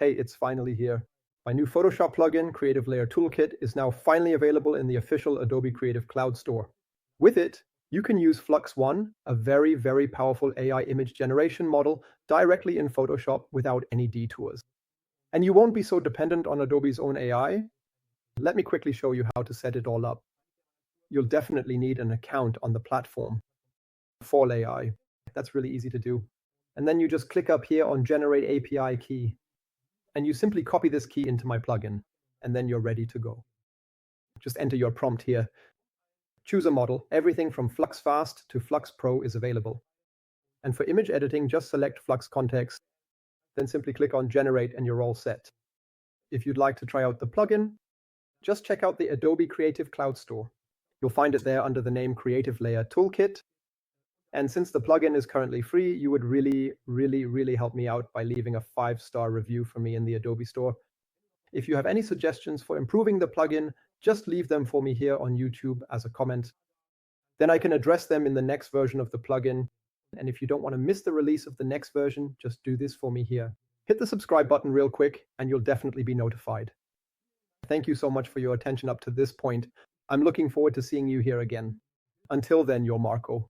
Hey, it's finally here. My new Photoshop plugin, Creative Layer Tool Kit, is now finally available in the official Adobe Creative Cloud Store. With it, you can use Flux.1, a very, very powerful AI image generation model, directly in Photoshop without any detours. And you won't be so dependent on Adobe's own AI. Let me quickly show you how to set it all up. You'll definitely need an account on the platform, fal.ai. That's really easy to do. And then you just click up here on Generate API key. And you simply copy this key into my plugin, and then you're ready to go. Just enter your prompt here. Choose a model. Everything from Flux Fast to Flux Pro is available. And for image editing, just select Flux Context, then simply click on Generate and you're all set. If you'd like to try out the plugin, just check out the Adobe Creative Cloud Store. You'll find it there under the name Creative Layer Tool Kit. And since the plugin is currently free, you would really help me out by leaving a 5-star review for me in the Adobe Store. If you have any suggestions for improving the plugin, just leave them for me here on YouTube as a comment. Then I can address them in the next version of the plugin. And if you don't want to miss the release of the next version, just do this for me here. Hit the subscribe button real quick and you'll definitely be notified. Thank you so much for your attention up to this point. I'm looking forward to seeing you here again. Until then, you're Marco.